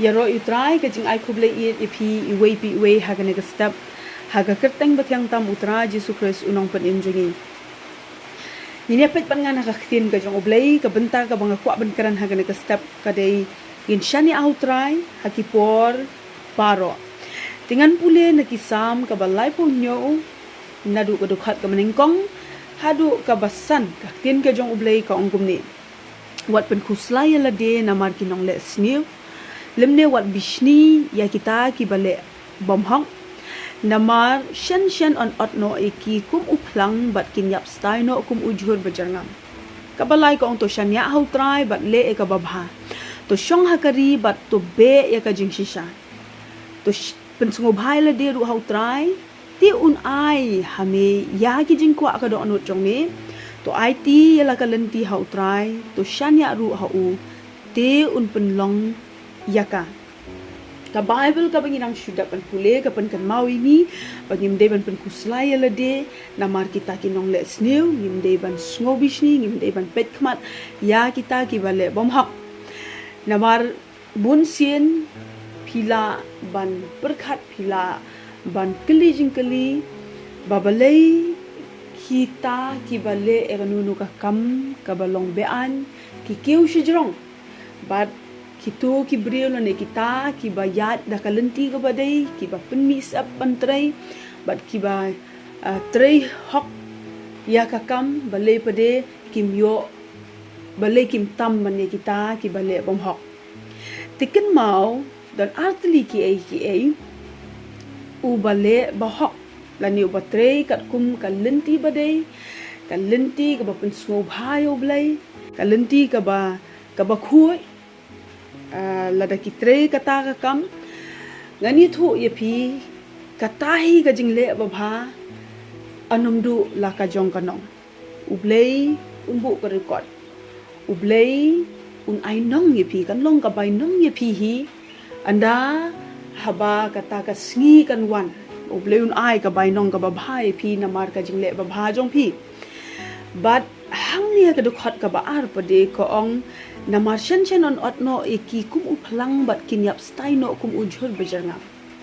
ya ro utrai ka jing ai khuble ipi iwei pi iwei hagane ka step haga kerteng batyang tam utra Jesu Christ unong pen injungi ini pet pangan haga ktin ka jong oblei ka bentar ka banga kwa ben karan hagane ka step ka dei in shani outrai hakipor paro dengan pule na kisam ka balai po nyo nadu ka dukhat ka meningkong hadu ka basan ka ktin ka jong oblei ka ongkum ni wat pen kuslai la de na mar kinong le sniu lemne wat bishni ya kita ki bale bom hong namar shen on otno eki kum uplang bat kinyap stai no kum ujhur bajarngam kabalai ko ong to shanya hau trai bat le e ka babha to shong hakari bat to be ya ka jing shisha to pensungo bhai la de ru hau trai ti un ai hame ya ki jing kwa ka do anut jong me to ai ti ya la ka lenti hau trai to shanya ru hau te un penlong yaka ka Bible ka banginang syuda pan pule ka pan kan mau ini bangim de ban pen kuslai la de namar kita kinong le snew ngim de ban snobishni ngim de ban pet khmat ya kita ki bale bom hak namar bun sien phila ban perkhat phila ban keli jingkeli babalei kita ki bale eganunu ka kam ka balong bean ki keu shijrong bat kito ki brio ne kita ki bayat da kalenti ka badai ki ba penmis ap pantrai bat ki ba trei hok ya ka kam bale pade kim yo bale kim tam man kita ki bale bom hok tiken mau dan artli ki ai u bale ba hok lani u batrei kat kum kalenti badai kalenti ka ba pen smo bhayo blai kalenti ka ba khui lada kitre kata ka kam ngani thu ye phi kata hi ka jingle babha anumdu la ka jong kanong ublei unbu ka record ublei un ai nong ye phi kan long ka bai nong ye phi hi anda haba kata ka sngi kan wan ublei un ai ka bai nong ka babha ye phi namar ka jingle babha jong phi but hang nia ka dukhat ka ba ar pade ko ong namar shen on otno eki kum uplang bat kinyap stai no kum ujhur bejarnga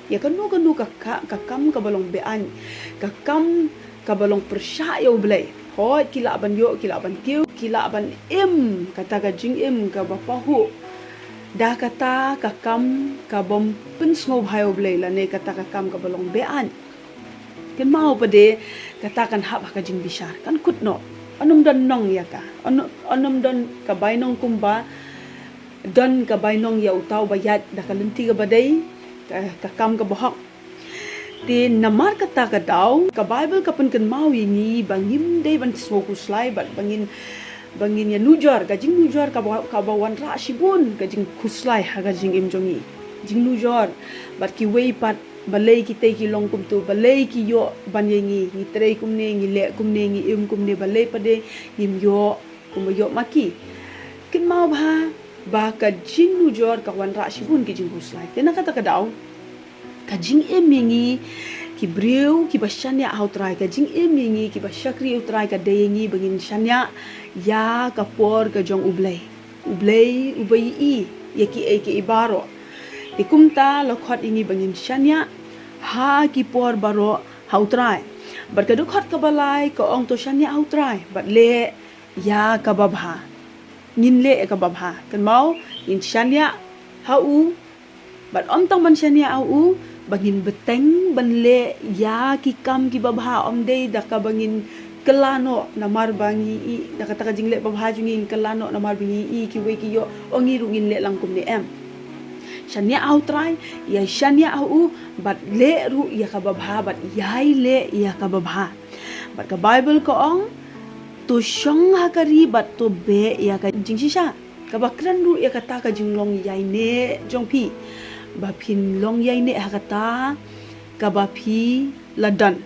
ya kanu ka kam ka balong bean ka kam ka balong persha yo blai hoi kila ban yo kila ban kiu kila ban im kata ka jing im ka bapa hu da kata ka kam ka bom pun sngo bhayo blai la ne kata ka kam ka balong bean ken mau pade kata kan hab ka jing bishar kan kut no anum don nong ya ka anum don ka bainong kumba don ka bainong ya utaw bayat da kalenti ka badai ka kam ka bohok ti namar kata ka daw ka Bible ka pen kan mau ini bangim de ban smoku slai bat bangin ya nujar ka jing nujar ka bawan ra shibun ka jing kuslai ha ka jing imjongi jing nujar bat ki wei pat balai kita ki long kum tu balai ki yo banyengi ni trei kum ne ngi le kum ne ngi im kum ne balai pade nim yo kum yo maki kin mau ba ka jing nu jor ka wan ra shibun ki jing huslai tena kata ka daw ka jing emingi ki breu ki bashanya outrai ka jing emingi ki bashakri outrai ka deyengi bangin shanya ya ka por ka jong ublei ubai i ye ki e ki ibaro ikumta lokhot ingi bangin shanya ha ki por baro hautrai bar ka dukhot ka balai ka ong to shanya hautrai bat le ya ka babha nin le ka babha kan mau in shanya hau bat om tong ban shanya au bangin beteng ban le ya ki kam ki babha om dei da ka bangin kelano namar bangi i da kata ka jingle babha jungin kelano namar bangi i ki we ki yo ongi rungin le langkum ni em shania outrai ya shania au bat le ru ya ka babha bat yai le ya ka babha bat ka Bible ko ong to shong hakari bat to be ya ka jingshisha ka bakran ru ya kata ka jinglong yai ne jongpi ba phin long yai ne hakata ka ba phi ladan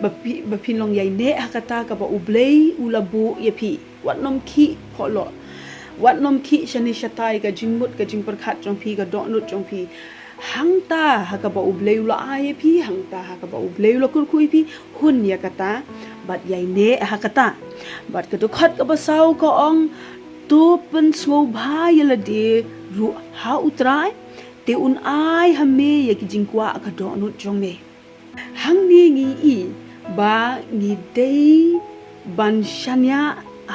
ba phin long yai ne hakata ka ba ublei ulabu ya phi wat nom khi pholo wat nom khi shani shatai ka jingmut ka jingperkhat jongpi ka donut jongpi hangta haka ba ublei ula ai phi hangta haka ba ublei ula kurkui phi hun ya kata bat yai ne hakata bat ka to khat ka ba sau ka ong tu pen sngo bha yala de ru ha utrai te un ai hame ya ki jingkwa ka do nu jong me hang ni ngi i ba ngi dei ban shanya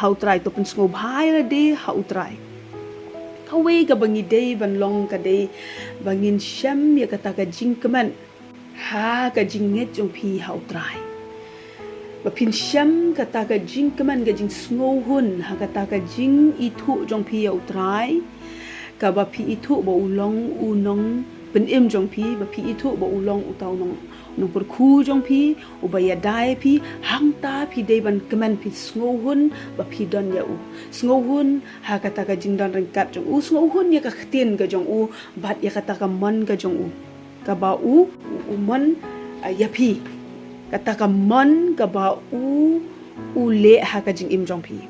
hautrai to pun sngo bhai la de hautrai kawe ka bangi dei ban long ka dei bangin sham ya kata ka jingkeman ha ka jinget jong pi hautrai ba pin sham kata ka jingkeman ga jing sngo hun ha kata ka jing itu jong pi hautrai ka ba pi itu ba ulong unong pen im jong pi ba pi itu ba ulong utau nong nong per khu jong pi u ba ya dai pi hang ta pi dei ban keman pi sngo hun ba pi don ya u sngo hun ha kata ka jing don rengkat jong u sngo hun ya ka khtin ka jong u bat ya kata ka mon ka jong u ka ba u mon ya pi kata ka mon ka ba u le ha ka jing im jong pi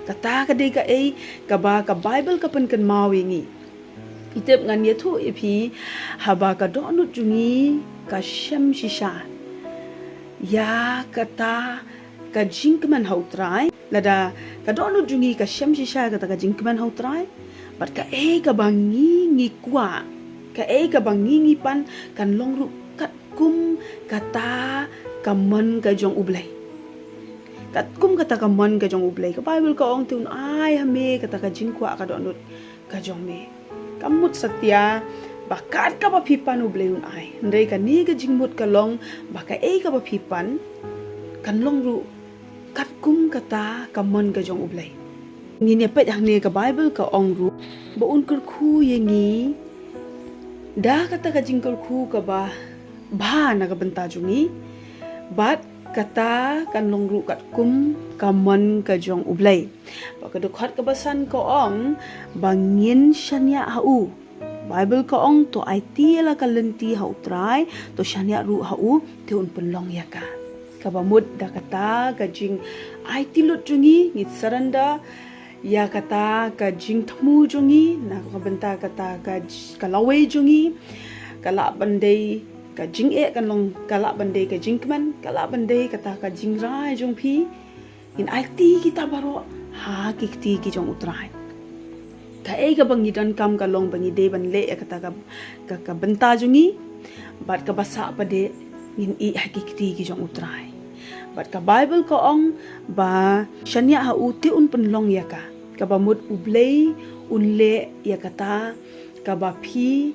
kata ka dei ka ei ka ba ka bible ka pen kan mawi ngi itep ngan ye thu ipi haba ka do nu jungi ka sham shisha ya kata ka jingkman hautrai lada ka do nu jungi ka sham shisha kata ka jingkman hautrai bat ka ei ka bangi ngi kwa ka ei ka bangi ngi pan kan long ru kat kum kata ka man ka jong ublai kat kum kata ka man ka jong ublai ka bible ka ong tun ai hame kata ka jingkwa ka do nu ka jong me kamut satya bakat ka ba pipan ublay un ai ndai ka ni ka jingmut ka long baka ei ka ba pipan kan long ru kat kum kata ka mon ka jong ublay ngi ne pet hang ne ka bible ka ong ru ba un kur khu ye ngi da kata ka jingkor khu ka ba na ka benta jungi bat kata kan long ru kat kum ka mon ka jong ublay baka dokhat ka basan ka ong bangin shanya hau Bible ka ong to IT la ka lenti hautrai to shanya ru hau te un penlong ya ka kabamut da kata ka jing IT lut jungi ngit saranda ya kata ka jing thmu jungi na ka benta kata ka lawe jungi kala bandai ka jing e kan long kala bandai ka jingkman kala bandai kata ka jing rai jong pi in IT kita baro ha kikti ki jong utrai ka ei ka bangi dan kam ka long bangi de ban le kata ka benta jungi bat ka basa pa de in i hakikti ki jong utrai bat ka bible ka ong ba shanya ha uti un penlong ya ka ba mut ublei un le ya kata ka ba pi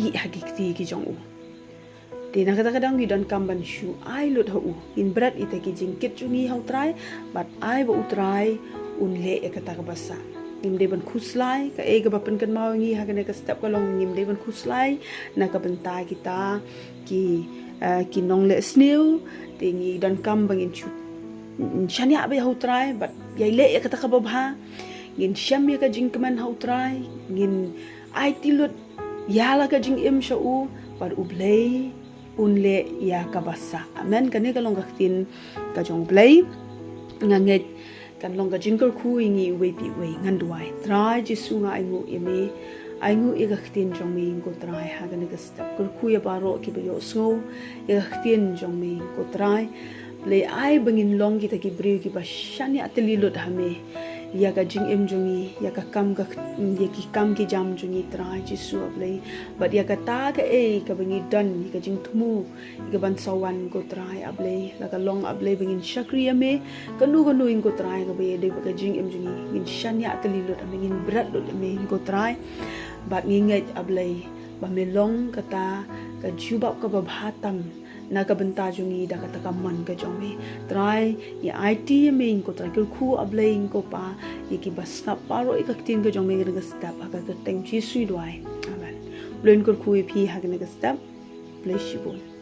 i hakikti ki jong u di na kadang-kadang di dan kamban shu ai lut hau in berat ita ki jingkit jungi hau trai bat ai ba utrai un le e kata ka basa ngim de ban khuslai ka e ga bapen kan mau ngi ha ka step ka long ngim de ban khuslai na ka benta kita ki nong le sneu tingi dan kam bangin chu shania ba hau trai bat yai le e kata ka babha ngin sham ya ka jingkman hau trai ngin ai tilut yala ka jing im shau par ublei unle ya kabasa amen kani kalong kaktin ka jong play nganget kan long ka jingker khu ingi we pi we nganduai trai jisu nga aingu e kaktin jong me ko trai ha kan ka step kur khu ya baro ki bayo so e kaktin jong me ko trai play ai bangin long kita ki briu ki bashani ateli lot hame ya ka jing em jungi ya ka kam ki jam jungi trai jisu ablai but ya ka ta ka e ka bangi dan ka jing thumu ka ban sawan ko trai ablai la ka long ablai bangin shakriya me kanu ing ko trai ka be de ka jing em jungi in shanya kalilot amingin brat lot me ko trai but nginget ablai ba melong kata ka jubab ka babhatam na ka benta jungi da kata kaman ka jongme try ya IT main ko try ku ablaing ko pa iki basna paro ikaktin ka jongme ga step aga ka teng chi sui dwai amen blen ko ku pi ha ga step bless you